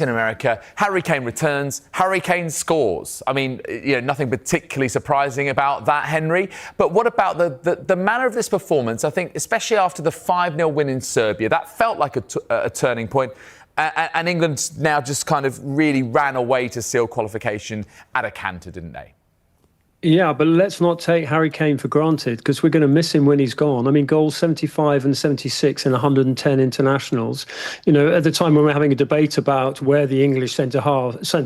In America, Harry Kane returns, Harry Kane scores. I mean, nothing particularly surprising about that, Henry. But what about the manner of this performance? I think, especially after the 5-0 win in Serbia, that felt like a turning point. And England now just kind of really ran away to seal qualification at a canter, didn't they? Yeah, but let's not take Harry Kane for granted, because we're going to miss him when he's gone. I mean, goals 75 and 76 in 110 internationals. At the time when we're having a debate about where the English centre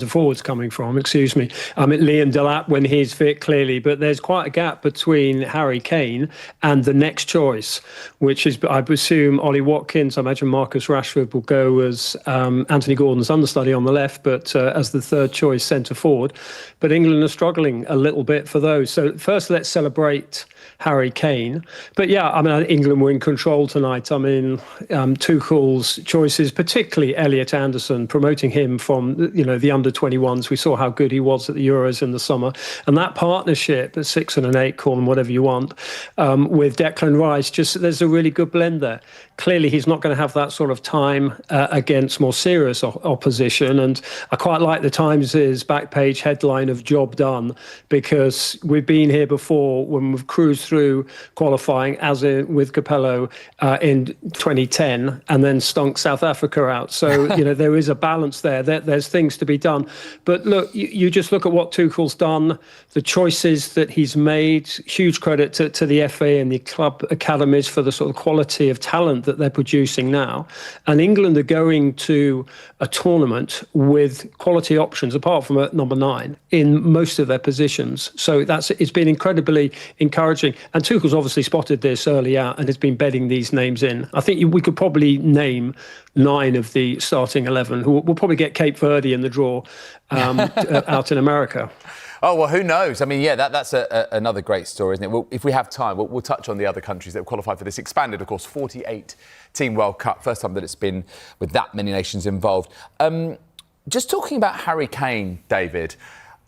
forward's coming from, Liam Delap when he's fit, clearly, but there's quite a gap between Harry Kane and the next choice, which is, I presume, Ollie Watkins. I imagine Marcus Rashford will go as Anthony Gordon's understudy on the left, but as the third choice centre forward. But England are struggling a little bit for those. So first, let's celebrate Harry Kane. But yeah, I mean, England were in control tonight. I mean, Tuchel's choices, particularly Elliot Anderson, promoting him from, the under-21s. We saw how good he was at the Euros in the summer. And that partnership, a 6 and an 8, call them whatever you want, with Declan Rice, there's a really good blend there. Clearly, he's not going to have that sort of time against more serious opposition. And I quite like the Times' back page headline of "Job Done," because we've been here before when we've cruised through qualifying, as with Capello in 2010, and then stunk South Africa out. So, there is a balance there. There's things to be done. But look, you just look at what Tuchel's done, the choices that he's made. Huge credit to the FA and the club academies for the sort of quality of talent that they're producing now. And England are going to a tournament with quality options, apart from at number 9, in most of their positions. So it's been incredibly encouraging. And Tuchel's obviously spotted this early out and has been bedding these names in. I think we could probably name 9 of the starting 11, who will probably get Cape Verde in the draw out in America. Oh, well, who knows? I mean, yeah, that's another great story, isn't it? Well, if we have time, we'll touch on the other countries that have qualified for this expanded, of course, 48-team World Cup. First time that it's been with that many nations involved. Just talking about Harry Kane, David,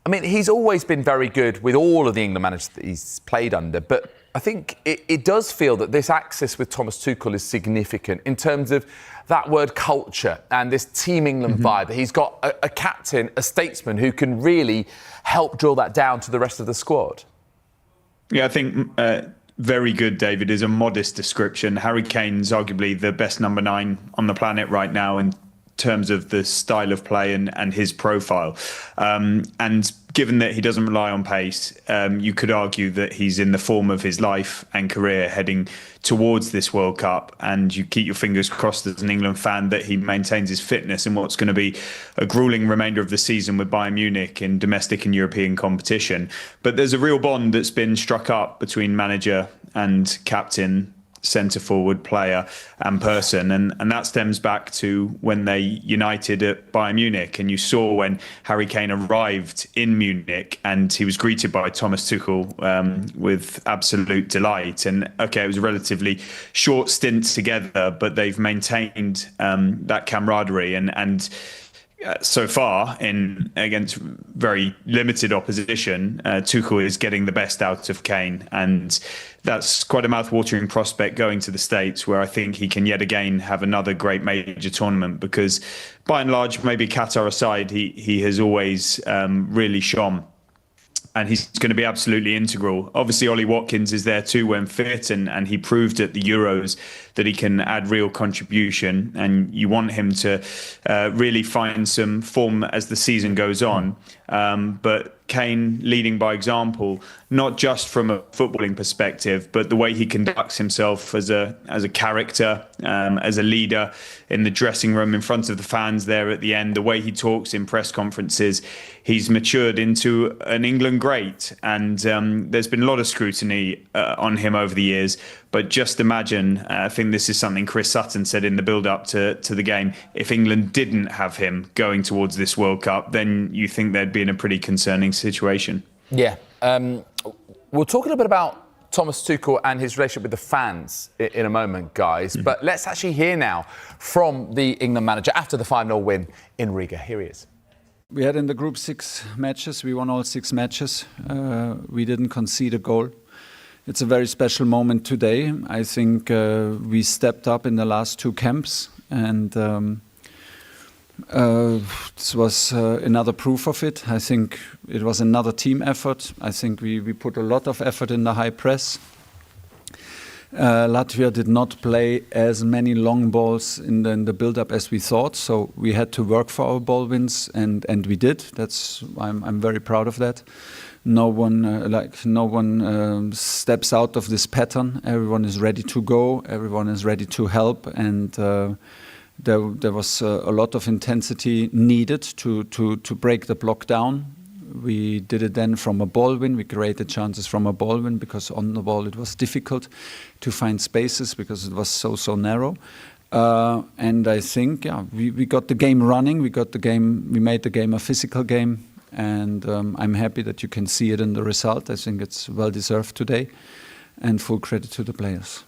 I mean, he's always been very good with all of the England managers that he's played under, but I think it does feel that this axis with Thomas Tuchel is significant in terms of that word culture and this Team England vibe. He's got a captain, a statesman who can really help drill that down to the rest of the squad. Yeah, I think very good, David, is a modest description. Harry Kane's arguably the best number 9 on the planet right now in terms of the style of play and his profile. And given that he doesn't rely on pace, you could argue that he's in the form of his life and career heading towards this World Cup. And you keep your fingers crossed as an England fan that he maintains his fitness in what's going to be a grueling remainder of the season with Bayern Munich in domestic and European competition. But there's a real bond that's been struck up between manager and captain, centre forward, player and person, and that stems back to when they united at Bayern Munich. And you saw when Harry Kane arrived in Munich and he was greeted by Thomas Tuchel with absolute delight. And okay, it was a relatively short stint together, but they've maintained that camaraderie and so far, against very limited opposition, Tuchel is getting the best out of Kane, and that's quite a mouth-watering prospect going to the States, where I think he can yet again have another great major tournament, because by and large, maybe Qatar aside, he has always really shone. And he's going to be absolutely integral. Obviously, Ollie Watkins is there too when fit, and he proved at the Euros that he can add real contribution. And you want him to really find some form as the season goes on. But Kane leading by example, not just from a footballing perspective, but the way he conducts himself as a character, as a leader in the dressing room, in front of the fans there at the end, the way he talks in press conferences. He's matured into an England great, and there's been a lot of scrutiny on him over the years. But just imagine, I think this is something Chris Sutton said in the build-up to the game, if England didn't have him going towards this World Cup, then you think they'd be in a pretty concerning situation. Yeah. We'll talk a little bit about Thomas Tuchel and his relationship with the fans in a moment, guys. But let's actually hear now from the England manager after the 5-0 win in Riga. Here he is. We had in the group 6 matches. We won all 6 matches. We didn't concede a goal. It's a very special moment today. I think we stepped up in the last 2 camps, and This was another proof of it. I think it was another team effort. I think we put a lot of effort in the high press. Latvia did not play as many long balls in the build-up as we thought, so we had to work for our ball wins, and we did. I'm very proud of that. No one steps out of this pattern. Everyone is ready to go. Everyone is ready to help, and there was a lot of intensity needed to break the block down. We did it then from a ball win. We created chances from a ball win because on the ball it was difficult to find spaces because it was so narrow. And I think we got the game running. We made the game a physical game, and I'm happy that you can see it in the result. I think it's well deserved today, and full credit to the players.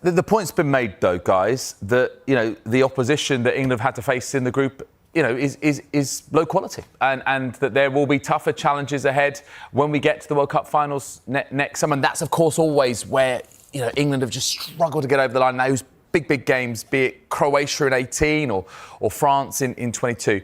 The point's been made, though, guys, that the opposition that England have had to face in the group, is low quality, and that there will be tougher challenges ahead when we get to the World Cup finals next summer. And that's, of course, always where England have just struggled to get over the line. Those big games, be it Croatia in 18 or France in 22.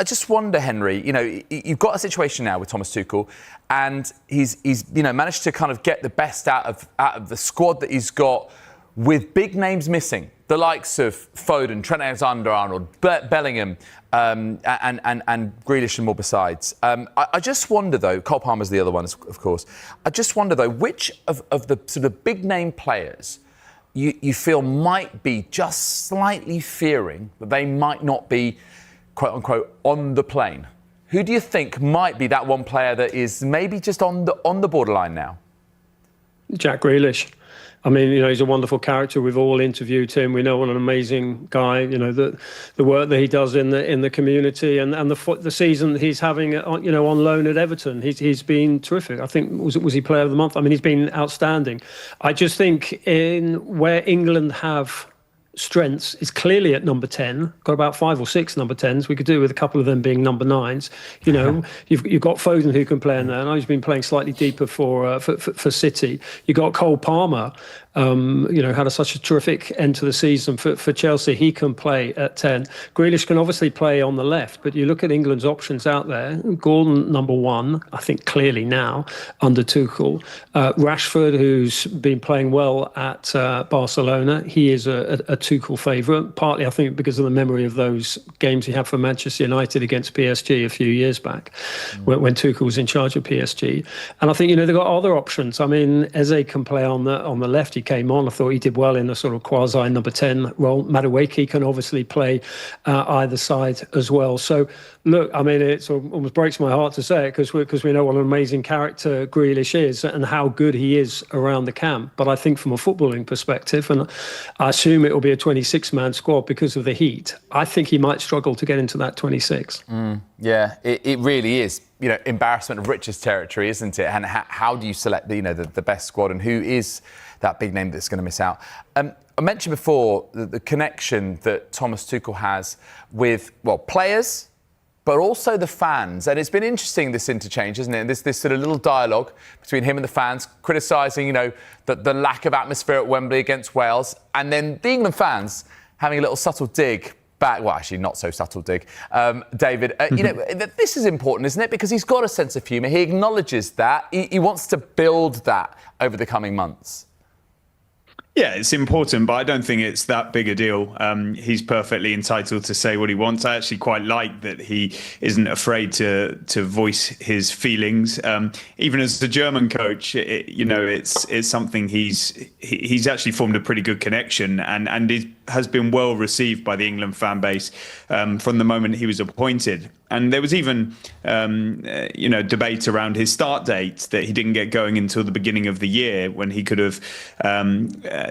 I just wonder, Henry, you've got a situation now with Thomas Tuchel, and he's managed to kind of get the best out of the squad that he's got, with big names missing, the likes of Foden, Trent Alexander-Arnold, Bellingham, and Grealish and more besides. I just wonder, though, Cole Palmer's the other one, of course. I just wonder, though, which of the sort of big name players you feel might be just slightly fearing that they might not be, quote unquote, on the plane? Who do you think might be that one player that is maybe just on the borderline now? Jack Grealish. I mean, he's a wonderful character. We've all interviewed him. We know what an amazing guy. The work that he does in the community, and the season that he's having, on loan at Everton. He's been terrific. I think was he Player of the Month? I mean, he's been outstanding. I just think in where England have strengths is clearly at number 10. Got about 5 or 6 number 10s. We could do with a couple of them being number 9s. You've got Foden who can play in there. I know he's been playing slightly deeper for City. You got Cole Palmer. Had such a terrific end to the season for Chelsea. He can play at 10. Grealish can obviously play on the left, but you look at England's options out there. Gordon, number 1, I think clearly now, under Tuchel. Rashford, who's been playing well at Barcelona. He is a Tuchel favourite, partly, I think, because of the memory of those games he had for Manchester United against PSG a few years back, when Tuchel was in charge of PSG. And I think, they've got other options. I mean, Eze can play on the left. He came on. I thought he did well in a sort of quasi number 10 role. Madueke can obviously play either side as well. So, look, I mean, it almost breaks my heart to say it because we know what an amazing character Grealish is and how good he is around the camp. But I think from a footballing perspective, and I assume it will be a 26-man squad because of the heat, I think he might struggle to get into that 26. Yeah, it really is. Embarrassment of riches territory, isn't it? And how do you select the best squad, and who is that big name that's going to miss out? I mentioned before the connection that Thomas Tuchel has with, players, but also the fans. And it's been interesting, this interchange, isn't it? And this sort of little dialogue between him and the fans, criticising, the lack of atmosphere at Wembley against Wales, and then the England fans having a little subtle dig back. Well, actually, not so subtle dig. David, this is important, isn't it? Because he's got a sense of humour. He acknowledges that. He wants to build that over the coming months. Yeah, it's important, but I don't think it's that big a deal. He's perfectly entitled to say what he wants. I actually quite like that he isn't afraid to voice his feelings. Even as the German coach, it's something he's actually formed a pretty good connection, and it has been well received by the England fan base from the moment he was appointed. And there was even, debate around his start date, that he didn't get going until the beginning of the year, when he could have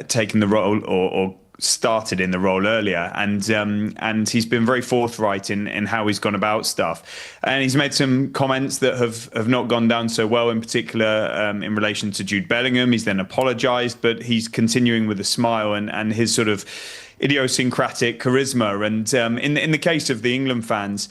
taken the role or started in the role earlier. And he's been very forthright in how he's gone about stuff. And he's made some comments that have not gone down so well, in particular in relation to Jude Bellingham. He's then apologised, but he's continuing with a smile and his sort of idiosyncratic charisma. And in the case of the England fans,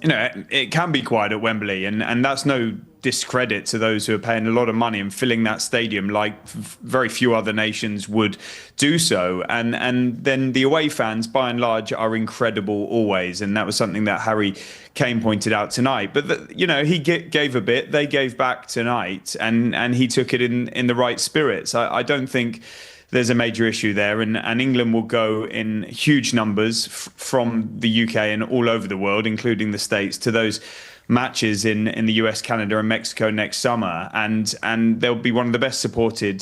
it can be quiet at Wembley, and that's no discredit to those who are paying a lot of money and filling that stadium like very few other nations would do so. And then the away fans, by and large, are incredible always. And that was something that Harry Kane pointed out tonight. But, he gave a bit, they gave back tonight, and he took it in the right spirits. I don't think there's a major issue there, and England will go in huge numbers from the UK and all over the world, including the States, to those matches in the US, Canada and Mexico next summer, and they'll be one of the best supported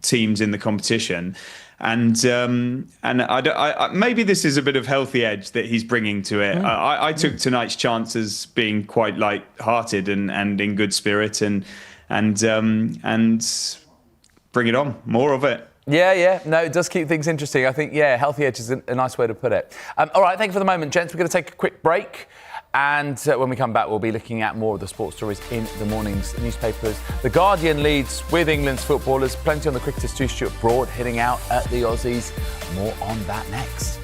teams in the competition. And maybe this is a bit of healthy edge that he's bringing to it. I took tonight's chance as being quite light-hearted and in good spirit, and bring it on, more of it. Yeah. No, it does keep things interesting. I think, healthy edge is a nice way to put it. All right, thank you for the moment, gents. We're going to take a quick break. And when we come back, we'll be looking at more of the sports stories in the morning's newspapers. The Guardian leads with England's footballers. Plenty on the cricketers too. Stuart Broad hitting out at the Aussies. More on that next.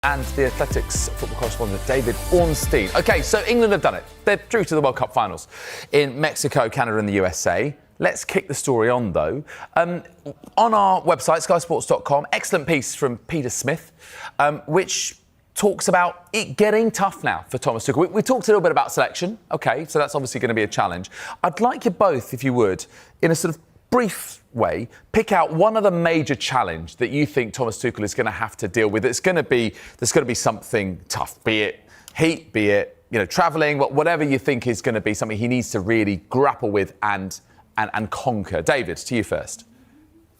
And the Athletics football correspondent David Ornstein. OK, so England have done it. They're through to the World Cup finals in Mexico, Canada and the USA. Let's kick the story on, though. On our website, skysports.com, excellent piece from Peter Smith, which talks about it getting tough now for Thomas Tuchel. We talked a little bit about selection. OK, so that's obviously going to be a challenge. I'd like you both, if you would, in a sort of brief way, pick out one other major challenge that you think Thomas Tuchel is going to have to deal with. There's going to be something tough, be it heat, be it travelling, whatever you think is going to be something he needs to really grapple with and conquer. David, to you first.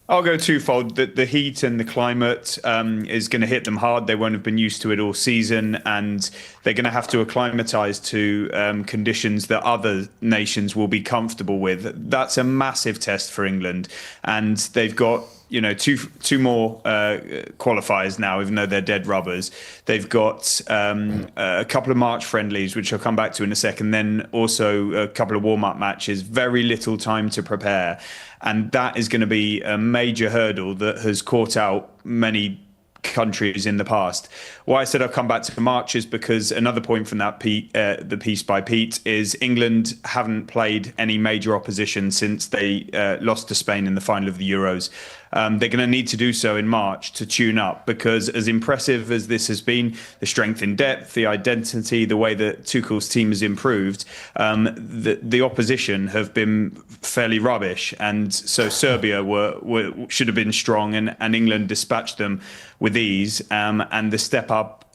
I'll go twofold. The heat and the climate is going to hit them hard. They won't have been used to it all season, and they're going to have to acclimatise to conditions that other nations will be comfortable with. That's a massive test for England, and they've got two more qualifiers now, even though they're dead rubbers. They've got a couple of March friendlies, which I'll come back to in a second, then also a couple of warm-up matches, very little time to prepare. And that is going to be a major hurdle that has caught out many countries in the past. Why I said I'll come back to March is because another point from that the piece by Pete is England haven't played any major opposition since they lost to Spain in the final of the Euros. They're going to need to do so in March to tune up, because as impressive as this has been, the strength in depth, the identity, the way that Tuchel's team has improved, the opposition have been fairly rubbish. And so Serbia should have been strong, and England dispatched them with ease. And the step up,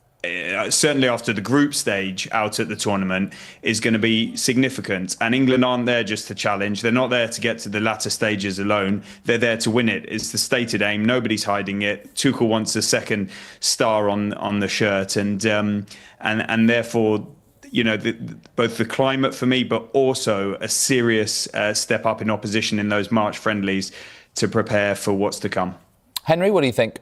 certainly after the group stage out at the tournament, is going to be significant. And England aren't there just to challenge. They're not there to get to the latter stages alone. They're there to win it. It's the stated aim. Nobody's hiding it. Tuchel wants a second star on the shirt, and therefore, both the climate for me, but also a serious step up in opposition in those March friendlies to prepare for what's to come. Henry, what do you think?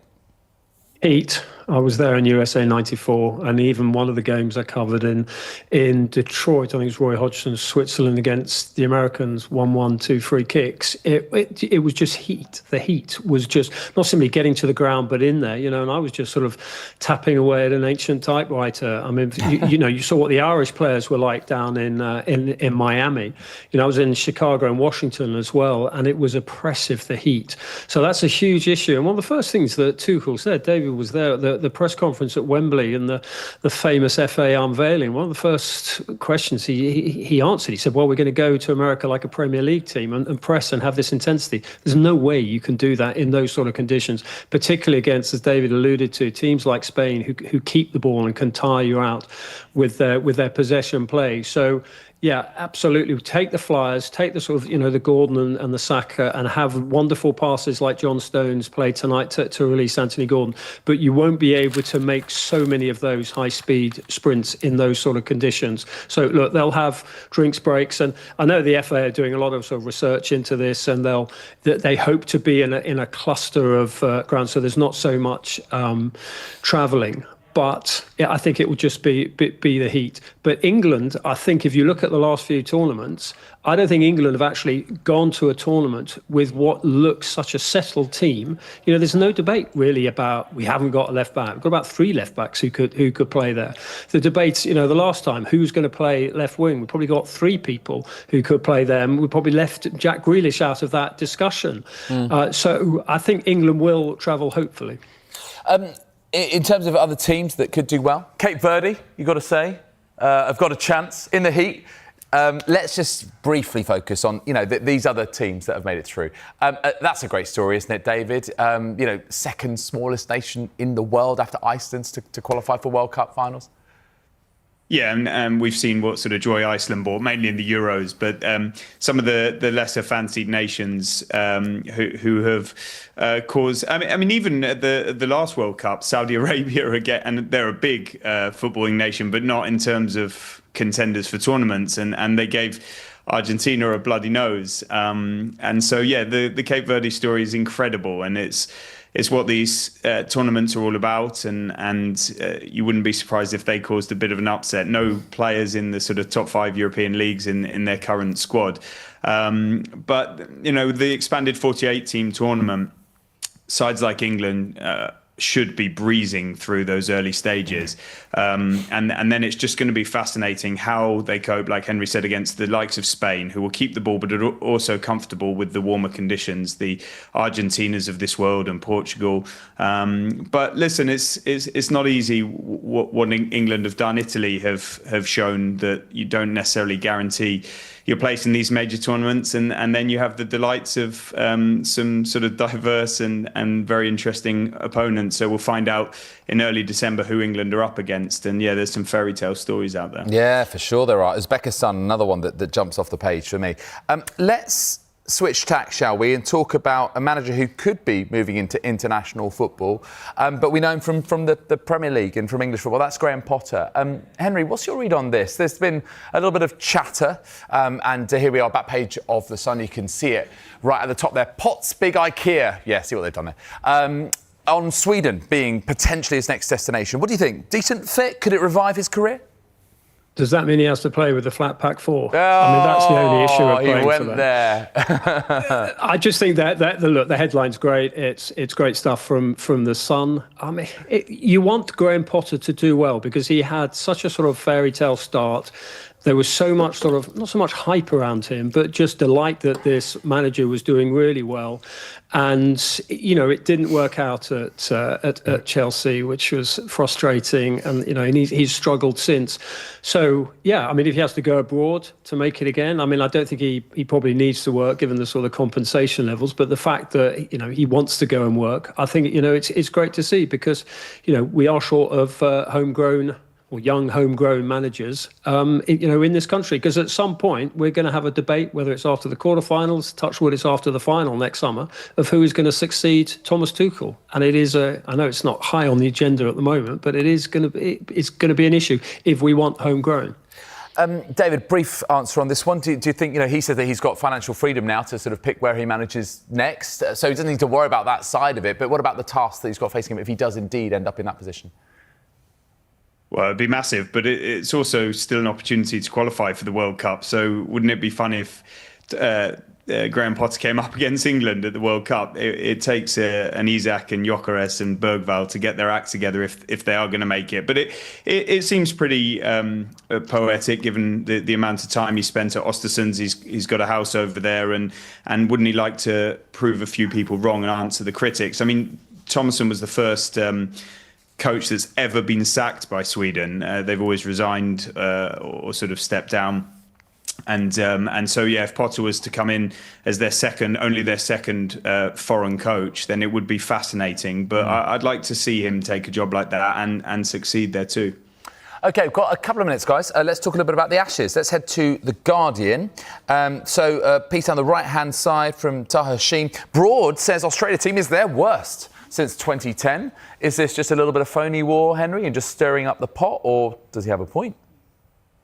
Heat. I was there in USA '94, and even one of the games I covered in Detroit, I think it was Roy Hodgson's Switzerland against the Americans, 1-1, 2 free kicks. It was just heat. The heat was just not simply getting to the ground, but in there, and I was just sort of tapping away at an ancient typewriter. I mean, you saw what the Irish players were like down in Miami. I was in Chicago and Washington as well, and it was oppressive, the heat. So that's a huge issue. And one of the first things that Tuchel said, David was there at the press conference at Wembley and the famous FA unveiling. One of the first questions he answered, he said, well, we're going to go to America like a Premier League team and press and have this intensity. There's no way you can do that in those sort of conditions, particularly against, as David alluded to, teams like Spain who keep the ball and can tire you out with their possession play. So yeah, absolutely. Take the flyers, take the sort of, the Gordon and the Saka, and have wonderful passes like John Stones played tonight to release Anthony Gordon. But you won't be able to make so many of those high-speed sprints in those sort of conditions. So, look, they'll have drinks breaks. And I know the FA are doing a lot of sort of research into this, and they hope to be in a cluster of ground, so there's not so much travelling. But I think it will just be the heat. But England, I think if you look at the last few tournaments, I don't think England have actually gone to a tournament with what looks such a settled team. There's no debate really about we haven't got a left back. We've got about 3 left backs who could play there. The debates, the last time, who's going to play left wing? We've probably got 3 people who could play there. And we probably left Jack Grealish out of that discussion. So I think England will travel, hopefully. In terms of other teams that could do well, Cape Verde, you've got to say, have got a chance in the heat. Let's just briefly focus on, these other teams that have made it through. That's a great story, isn't it, David? Second smallest nation in the world after Iceland to qualify for World Cup finals. Yeah, and we've seen what sort of joy Iceland brought, mainly in the Euros, but some of the lesser fancied nations who have caused. I mean, even at the last World Cup, Saudi Arabia again, and they're a big footballing nation, but not in terms of contenders for tournaments, and they gave Argentina a bloody nose. And so, yeah, the Cape Verde story is incredible, and it's what these tournaments are all about, and you wouldn't be surprised if they caused a bit of an upset. No players in the sort of top 5 European leagues in their current squad. But, the expanded 48-team tournament, sides like England should be breezing through those early stages. And then it's just going to be fascinating how they cope, like Henry said, against the likes of Spain, who will keep the ball but are also comfortable with the warmer conditions, the Argentinas of this world and Portugal. But listen, it's not easy what England have done. Italy have shown that you don't necessarily guarantee your place in these major tournaments, and then you have the delights of some sort of diverse and very interesting opponents. So we'll find out in early December who England are up against, and yeah, there's some fairy tale stories out there. Yeah, for sure there are. Uzbekistan, another one that jumps off the page for me. Let's switch tack, shall we, and talk about a manager who could be moving into international football, but we know him from the Premier League and from English football. That's Graham Potter. Henry, what's your read on this? There's been a little bit of chatter, and here we are, back page of The Sun. You can see it right at the top there. Potts, big IKEA. Yeah, see what they've done there. On Sweden being potentially his next destination. What do you think? Decent fit? Could it revive his career? Does that mean he has to play with the flat pack four? I mean, that's the only issue of playing he went for them. There. I just think that look, the headline's great. It's great stuff from the Sun. I mean, you want Graham Potter to do well because he had such a sort of fairy tale start. There was so much sort of, not so much hype around him, but just delight that this manager was doing really well. And, you know, it didn't work out at Chelsea, which was frustrating. And, you know, and he's struggled since. So, yeah, I mean, if he has to go abroad to make it again, I mean, I don't think he probably needs to work given the sort of compensation levels. But the fact that, you know, he wants to go and work, I think, you know, it's great to see because, you know, we are short of homegrown or young homegrown managers, you know, in this country. Because at some point we're going to have a debate, whether it's after the quarterfinals, touch wood, it's after the final next summer, of who is going to succeed Thomas Tuchel. And it is I know it's not high on the agenda at the moment, but it's going to be an issue if we want homegrown. David, brief answer on this one. Do you think, you know, he said that he's got financial freedom now to sort of pick where he manages next, so he doesn't need to worry about that side of it. But what about the task that he's got facing him if he does indeed end up in that position? Well, it'd be massive, but it's also still an opportunity to qualify for the World Cup. So wouldn't it be fun if Graham Potter came up against England at the World Cup? It takes an Isak and Gyökeres and Bergvall to get their act together if they are going to make it. But it seems pretty poetic given the amount of time he spent at Östersunds. He's got a house over there, and wouldn't he like to prove a few people wrong and answer the critics? I mean, Thomasson was the first coach that's ever been sacked by Sweden. They've always resigned or sort of stepped down. And so, yeah, if Potter was to come in as only their second foreign coach, then it would be fascinating. But I'd like to see him take a job like that and succeed there too. OK, we've got a couple of minutes, guys. Let's talk a little bit about the Ashes. Let's head to The Guardian. Piece on the right-hand side from Taha Sheen. Broad says Australia team is their worst since 2010. Is this just a little bit of phony war, Henry, and just stirring up the pot, or does he have a point?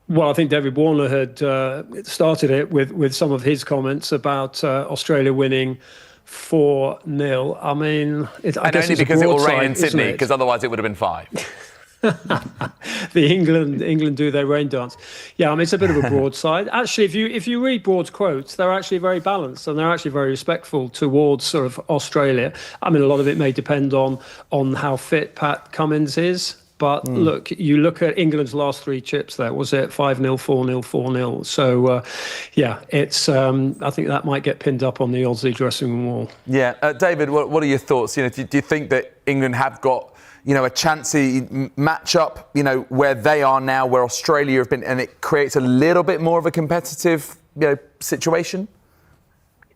Well, I think David Warner had started it with some of his comments about Australia winning 4-0. I mean, I guess only because it will rain in Sydney, because otherwise it would have been 5. The England do their rain dance. Yeah, I mean, it's a bit of a broadside. Actually, if you read Broad's quotes, they're actually very balanced and they're actually very respectful towards sort of Australia. I mean, a lot of it may depend on how fit Pat Cummins is. But look, you look at England's last 3 chips there, was it 5-0, 4-0, 4-0? So, yeah, it's. I think that might get pinned up on the Aussie dressing room wall. Yeah. David, what are your thoughts? You know, do you think that England have got, you know, a chancy match-up, you know, where they are now, where Australia have been, and it creates a little bit more of a competitive, you know, situation?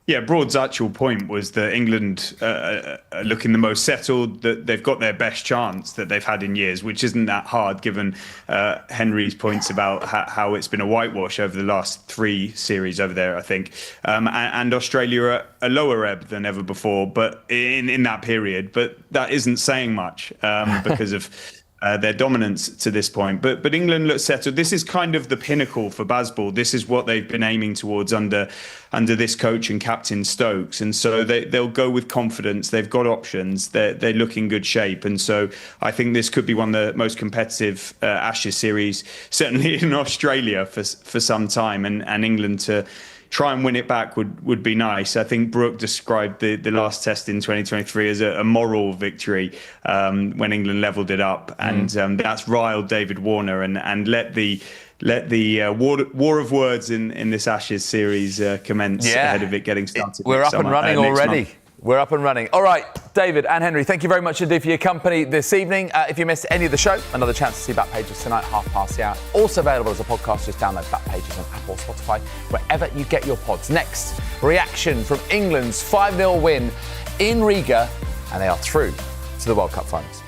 Yeah, Broad's actual point was that England are looking the most settled, that they've got their best chance that they've had in years, which isn't that hard given Henry's points about how it's been a whitewash over the last 3 series over there, I think. And Australia are a lower ebb than ever before, but in that period. But that isn't saying much because of their dominance to this point. But England looks settled. This is kind of the pinnacle for Bazball. This is what they've been aiming towards under this coach and captain Stokes. And so they'll go with confidence. They've got options. They look in good shape. And so I think this could be one of the most competitive Ashes series, certainly in Australia for some time. And England to try and win it back would be nice. I think Brooke described the last test in 2023 as a moral victory when England levelled it up, and that's riled David Warner and let the war of words in this Ashes series commence ahead of it getting started. We're up and running already. We're up and running. All right, David and Henry, thank you very much indeed for your company this evening. If you missed any of the show, another chance to see Back Pages tonight, 1:30. Also available as a podcast. Just download Back Pages on Apple, Spotify, wherever you get your pods. Next, reaction from England's 5-0 win in Riga, and they are through to the World Cup finals.